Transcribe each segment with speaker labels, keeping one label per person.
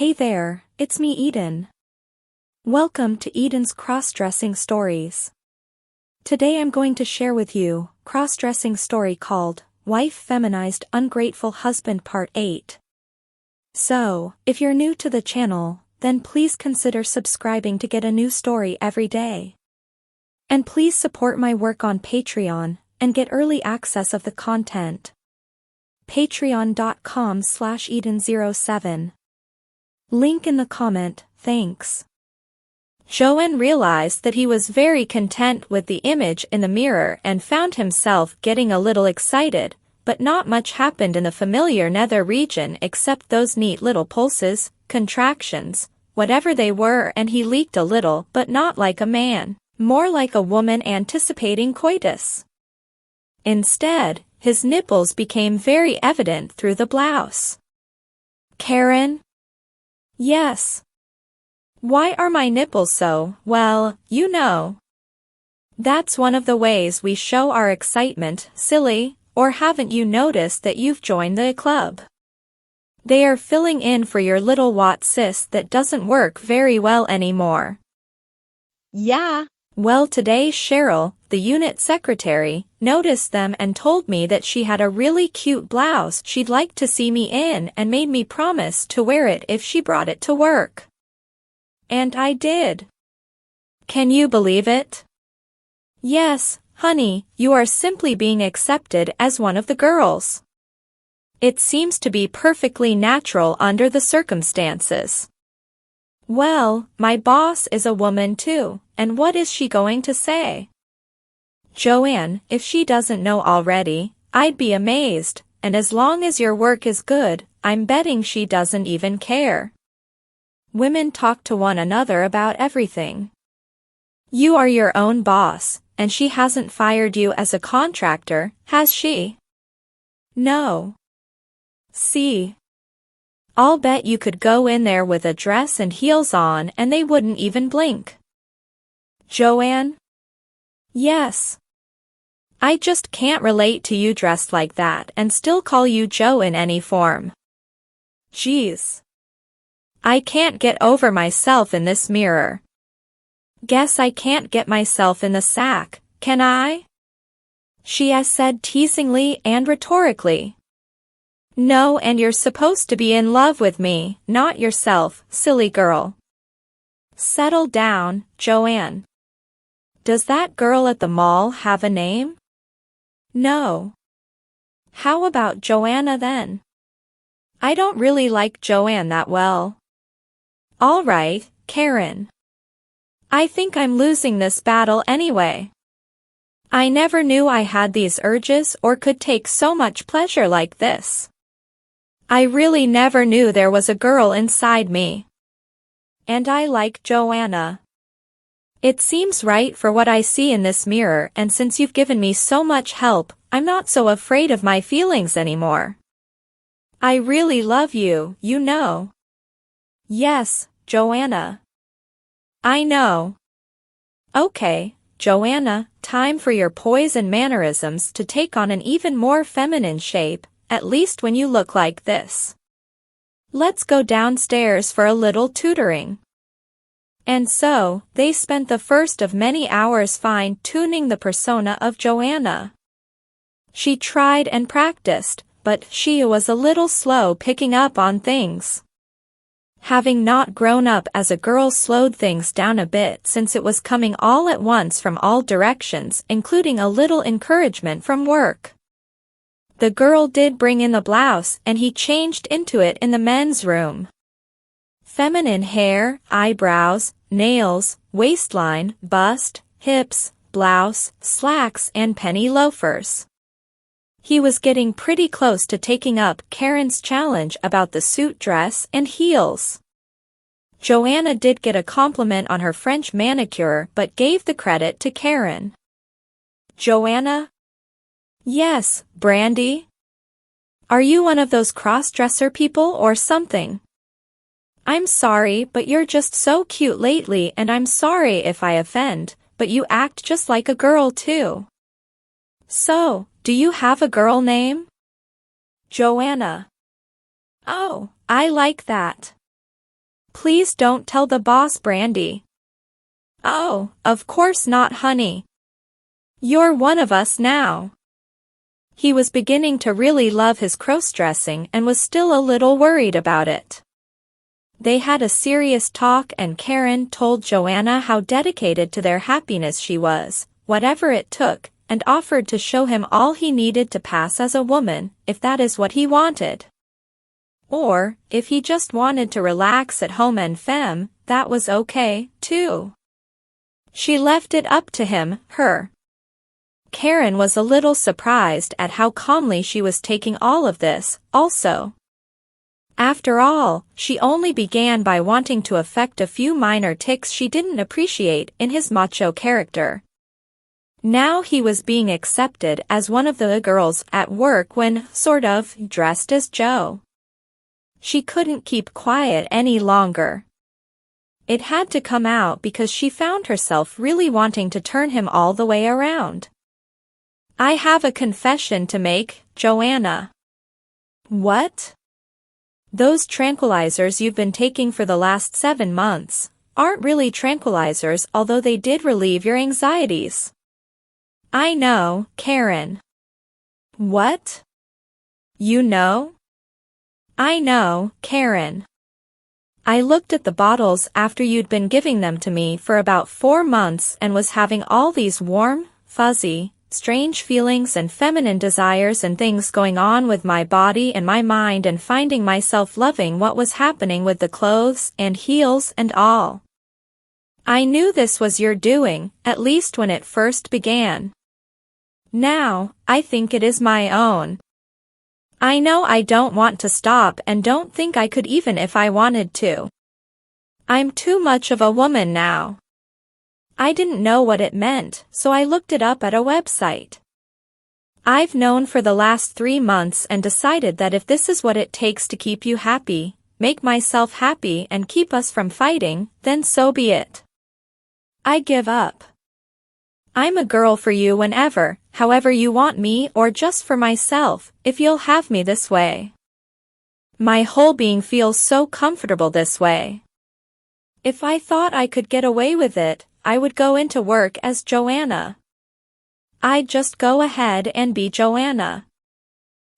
Speaker 1: Hey there, it's me Eden. Welcome to Eden's Crossdressing Stories. Today I'm going to share with you crossdressing story called Wife Feminized Ungrateful Husband Part 8. So, if you're new to the channel, then please consider subscribing to get a new story every day. And please support my work on Patreon and get early access of the content. Patreon.com/Eden07. Link in the comment, thanks. Joanne realized that he was very content with the image in the mirror and found himself getting a little excited, but not much happened in the familiar nether region except those neat little pulses, contractions, whatever they were, and he leaked a little but not like a man, more like a woman anticipating coitus. Instead, his nipples became very evident through the blouse. Karen? Yes. Why are my nipples so, well, you know. That's one of the ways we show our excitement, silly, or haven't you noticed that you've joined the club? They are filling in for your little watt cyst that doesn't work very well anymore. Yeah. Well, today Cheryl, the unit secretary, noticed them and told me that she had a really cute blouse she'd like to see me in and made me promise to wear it if she brought it to work. And I did. Can you believe it? Yes, honey, you are simply being accepted as one of the girls. It seems to be perfectly natural under the circumstances. Well, my boss is a woman too, and what is she going to say? Joanne, if she doesn't know already, I'd be amazed, and as long as your work is good, I'm betting she doesn't even care. Women talk to one another about everything. You are your own boss, and she hasn't fired you as a contractor, has she? No. See? I'll bet you could go in there with a dress and heels on and they wouldn't even blink. Joanne? Yes. I just can't relate to you dressed like that and still call you Joe in any form. Geez. I can't get over myself in this mirror. Guess I can't get myself in the sack, can I? She has said teasingly and rhetorically. No, and you're supposed to be in love with me, not yourself, silly girl. Settle down, Joanne. Does that girl at the mall have a name? No. How about Joanna then? I don't really like Joanne that well. All right, Karen. I think I'm losing this battle anyway. I never knew I had these urges or could take so much pleasure like this. I really never knew there was a girl inside me. And I like Joanna. It seems right for what I see in this mirror, and since you've given me so much help, I'm not so afraid of my feelings anymore. I really love you, you know. Yes, Joanna. I know. Okay, Joanna, time for your poise and mannerisms to take on an even more feminine shape, at least when you look like this. Let's go downstairs for a little tutoring. And so, they spent the first of many hours fine-tuning the persona of Joanna. She tried and practiced, but she was a little slow picking up on things. Having not grown up as a girl slowed things down a bit since it was coming all at once from all directions, including a little encouragement from work. The girl did bring in the blouse and he changed into it in the men's room. Feminine hair, eyebrows, nails, waistline, bust, hips, blouse, slacks and penny loafers. He was getting pretty close to taking up Karen's challenge about the suit dress and heels. Joanna did get a compliment on her French manicure but gave the credit to Karen. Joanna? Yes, Brandy? Are you one of those cross-dresser people or something? I'm sorry, but you're just so cute lately, and I'm sorry if I offend, but you act just like a girl too. So, do you have a girl name? Joanna. Oh, I like that. Please don't tell the boss, Brandy. Oh, of course not, honey. You're one of us now. He was beginning to really love his crossdressing and was still a little worried about it. They had a serious talk and Karen told Joanna how dedicated to their happiness she was, whatever it took, and offered to show him all he needed to pass as a woman, if that is what he wanted. Or, if he just wanted to relax at home and femme, that was okay, too. She left it up to him, her. Karen was a little surprised at how calmly she was taking all of this, also. After all, she only began by wanting to affect a few minor tics she didn't appreciate in his macho character. Now he was being accepted as one of the girls at work when, sort of, dressed as Joe. She couldn't keep quiet any longer. It had to come out because she found herself really wanting to turn him all the way around. I have a confession to make, Joanna. What? Those tranquilizers you've been taking for the last 7 months aren't really tranquilizers, although they did relieve your anxieties. I know, Karen. What? You know? I know, Karen. I looked at the bottles after you'd been giving them to me for about 4 months and was having all these warm, fuzzy, strange feelings and feminine desires and things going on with my body and my mind, and finding myself loving what was happening with the clothes and heels and all. I knew this was your doing, at least when it first began. Now, I think it is my own. I know I don't want to stop and don't think I could even if I wanted to. I'm too much of a woman now. I didn't know what it meant, so I looked it up at a website. I've known for the last 3 months and decided that if this is what it takes to keep you happy, make myself happy and keep us from fighting, then so be it. I give up. I'm a girl for you whenever, however you want me, or just for myself, if you'll have me this way. My whole being feels so comfortable this way. If I thought I could get away with it, I would go into work as Joanna. I'd just go ahead and be Joanna.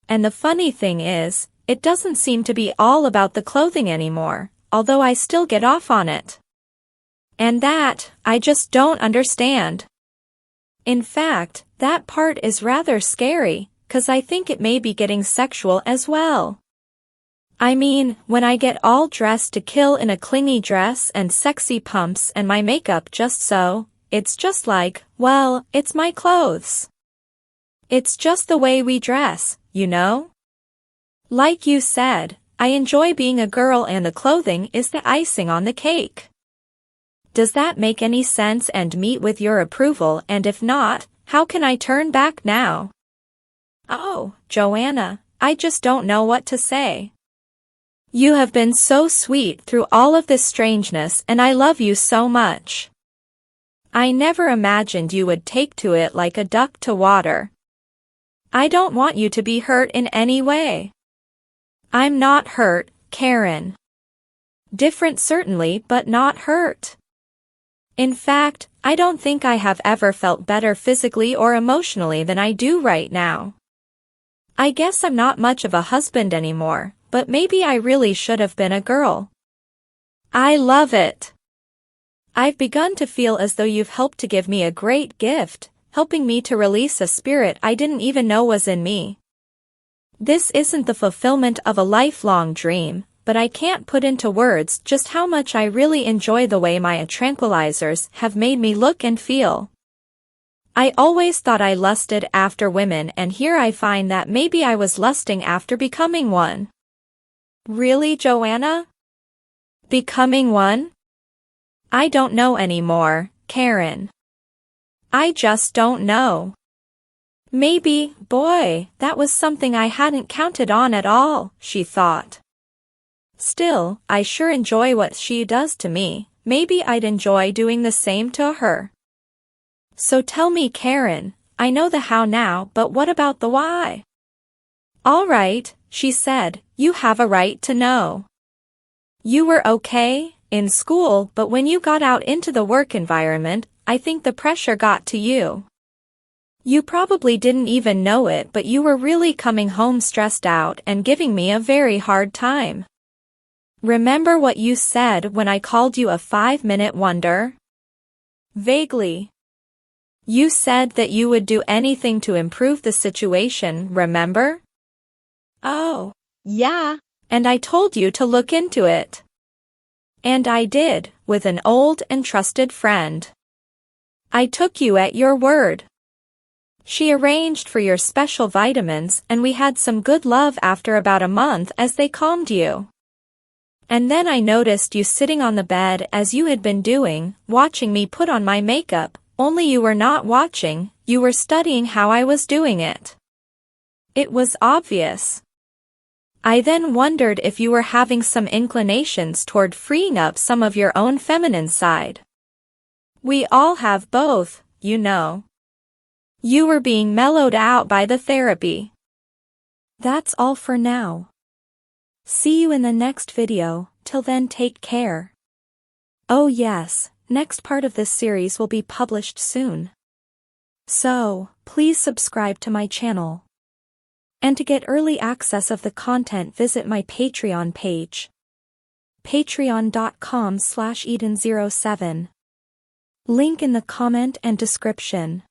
Speaker 1: And the funny thing is, it doesn't seem to be all about the clothing anymore, although I still get off on it. And that, I just don't understand. In fact, that part is rather scary, 'cause I think it may be getting sexual as well. I mean, when I get all dressed to kill in a clingy dress and sexy pumps and my makeup just so, it's just like, well, it's my clothes. It's just the way we dress, you know? Like you said, I enjoy being a girl and the clothing is the icing on the cake. Does that make any sense and meet with your approval, and if not, how can I turn back now? Oh, Joanna, I just don't know what to say. You have been so sweet through all of this strangeness and I love you so much. I never imagined you would take to it like a duck to water. I don't want you to be hurt in any way. I'm not hurt, Karen. Different certainly, but not hurt. In fact, I don't think I have ever felt better physically or emotionally than I do right now. I guess I'm not much of a husband anymore, but maybe I really should have been a girl. I love it. I've begun to feel as though you've helped to give me a great gift, helping me to release a spirit I didn't even know was in me. This isn't the fulfillment of a lifelong dream, but I can't put into words just how much I really enjoy the way my tranquilizers have made me look and feel. I always thought I lusted after women, and here I find that maybe I was lusting after becoming one. Really, Joanna? Becoming one? I don't know anymore, Karen. I just don't know. Maybe, boy, that was something I hadn't counted on at all, she thought. Still, I sure enjoy what she does to me, maybe I'd enjoy doing the same to her. So tell me, Karen, I know the how now, but what about the why? All right, she said, you have a right to know. You were okay in school, but when you got out into the work environment, I think the pressure got to you. You probably didn't even know it, but you were really coming home stressed out and giving me a very hard time. Remember what you said when I called you a 5-minute wonder? Vaguely. You said that you would do anything to improve the situation, remember? Oh, yeah, and I told you to look into it. And I did, with an old and trusted friend. I took you at your word. She arranged for your special vitamins and we had some good love after about a month as they calmed you. And then I noticed you sitting on the bed as you had been doing, watching me put on my makeup, only you were not watching, you were studying how I was doing it. It was obvious. I then wondered if you were having some inclinations toward freeing up some of your own feminine side. We all have both, you know. You were being mellowed out by the therapy. That's all for now. See you in the next video, till then take care. Oh yes, next part of this series will be published soon. So, please subscribe to my channel. And to get early access of the content, visit my Patreon page. patreon.com/Eden07. Link in the comment and description.